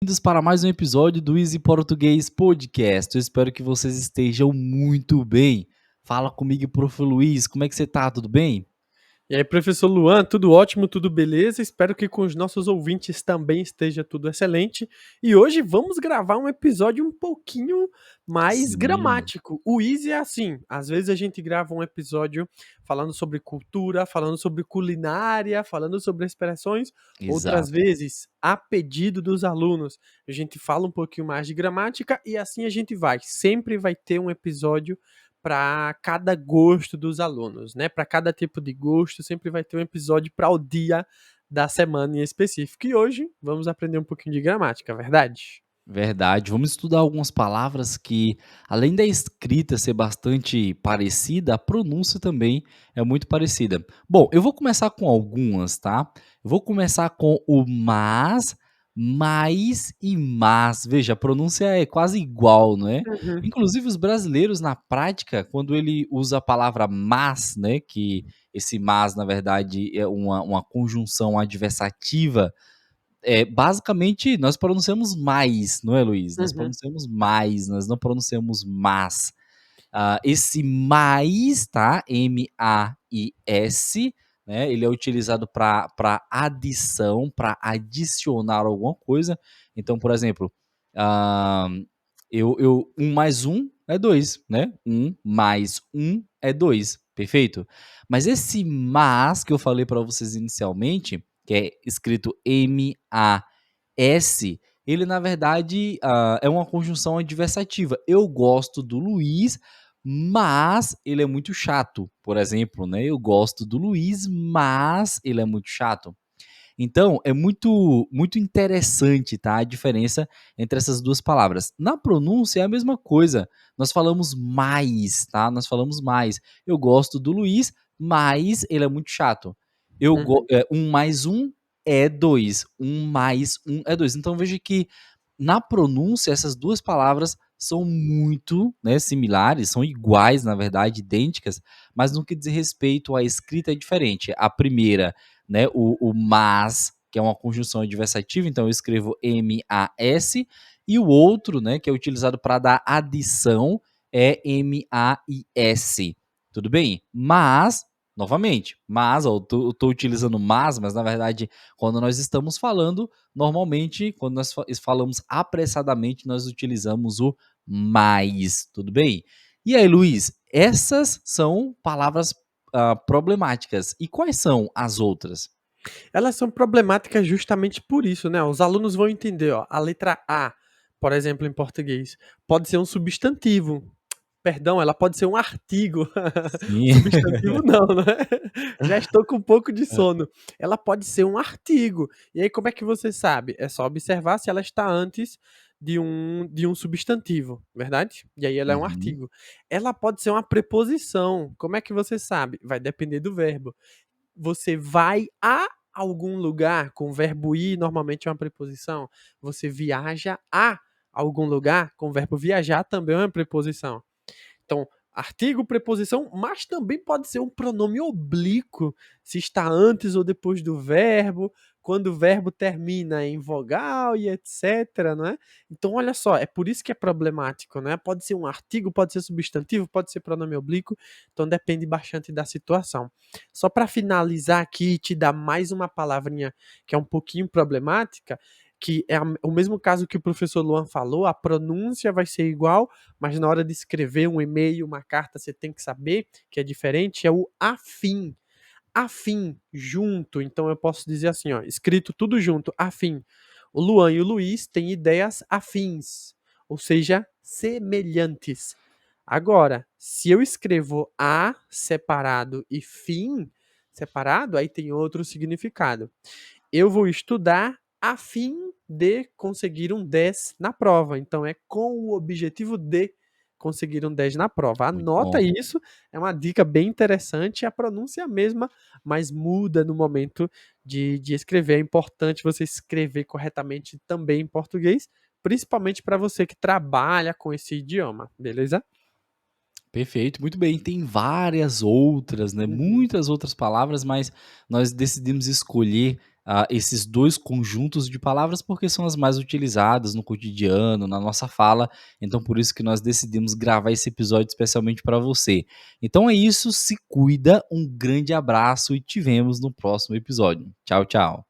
Bem-vindos para mais um episódio do Easy Português Podcast. Eu espero que vocês estejam muito bem. Fala comigo, Prof. Luiz, como é que você tá? Tudo bem? E aí, professor Luan, tudo ótimo, tudo beleza? Espero que com os nossos ouvintes também esteja tudo excelente. E hoje vamos gravar um episódio um pouquinho mais Sim, gramático. O Easy é assim, às vezes a gente grava um episódio falando sobre cultura, falando sobre culinária, falando sobre expressões, outras exato. vezes, a pedido dos alunos, a gente fala um pouquinho mais de gramática e assim a gente vai. Sempre vai ter um episódio para cada gosto dos alunos, né? Para cada tipo de gosto, sempre vai ter um episódio para o dia da semana em específico. E hoje vamos aprender um pouquinho de gramática, verdade? Verdade. Vamos estudar algumas palavras que, além da escrita ser bastante parecida, a pronúncia também é muito parecida. Bom, eu vou começar com algumas, tá? Eu vou começar com o mas, mais e mas. Veja, a pronúncia é quase igual, não é? Uhum, Inclusive, os brasileiros, na prática, quando ele usa a palavra mas, né? Que esse mas, na verdade, é uma conjunção adversativa, basicamente, nós pronunciamos mais, não é, Luiz? Nós uhum, pronunciamos mais, nós não pronunciamos mas. Esse mais, tá? M-A-I-S, né? Ele é utilizado para adição, para adicionar alguma coisa. Então, por exemplo, ah, um mais um é dois, né? Um mais um é dois, perfeito? Mas esse mas que eu falei para vocês inicialmente, que é escrito M-A-S, ele na verdade é uma conjunção adversativa. Eu gosto do Luiz, mas ele é muito chato, por exemplo, né? Eu gosto do Luiz, mas ele é muito chato. Então, é muito interessante, tá, a diferença entre essas 2 palavras. Na pronúncia é a mesma coisa, nós falamos mais, tá, nós falamos mais. Eu gosto do Luiz, mas ele é muito chato. uhum, 1 mais 1 é 2, 1 mais 1 é 2. Então veja que na pronúncia essas 2 palavras são muito, né, similares, são iguais, na verdade, idênticas, mas no que diz respeito à escrita é diferente. A primeira, né, o mas, que é uma conjunção adversativa, então eu escrevo M-A-S, e o outro, né, que é utilizado para dar adição, é M-A-I-S. Tudo bem? Mas, novamente, mas, ó, eu tô utilizando mas na verdade, quando nós estamos falando, normalmente, quando nós falamos apressadamente, nós utilizamos o mais. Tudo bem? E aí, Luiz, essas são palavras problemáticas. E quais são as outras? Elas são problemáticas justamente por isso, né? Os alunos vão entender, ó, a letra A, por exemplo, em português, pode ser um substantivo. Perdão, ela pode ser um artigo. Sim. Substantivo não, né? Já estou com um pouco de sono. Ela pode ser um artigo. E aí como é que você sabe? É só observar se ela está antes de um substantivo, verdade? E aí ela é um Uhum. artigo. Ela pode ser uma preposição. Como é que você sabe? Vai depender do verbo. Você vai a algum lugar, com o verbo ir, normalmente é uma preposição. Você viaja a algum lugar, com o verbo viajar também é uma preposição. Então, artigo, preposição, mas também pode ser um pronome oblíquo, se está antes ou depois do verbo, quando o verbo termina em vogal e etc, né? Então, olha só, é por isso que é problemático, né? Pode ser um artigo, pode ser substantivo, pode ser pronome oblíquo, então depende bastante da situação. Só para finalizar aqui e te dar mais uma palavrinha que é um pouquinho problemática, que é o mesmo caso que o professor Luan falou, a pronúncia vai ser igual, mas na hora de escrever um e-mail, uma carta, você tem que saber que é diferente, é o afim. Afim, junto. Então eu posso dizer assim, ó, escrito tudo junto, afim. O Luan e o Luiz têm ideias afins, ou seja, semelhantes. Agora, se eu escrevo a separado e fim separado, aí tem outro significado. Eu vou estudar a fim de conseguir um 10 na prova. Então é com o objetivo de conseguir um 10 na prova. Muito Anota bom. isso, é uma dica bem interessante. A pronúncia é a mesma, mas muda no momento de escrever. É importante você escrever corretamente também em português, principalmente para você que trabalha com esse idioma, beleza? Perfeito, muito bem. Tem várias outras, né, Uhum, muitas outras palavras, mas nós decidimos escolher esses 2 conjuntos de palavras, porque são as mais utilizadas no cotidiano, na nossa fala, então por isso que nós decidimos gravar esse episódio especialmente para você. Então é isso, se cuida, um grande abraço e te vemos no próximo episódio. Tchau, tchau.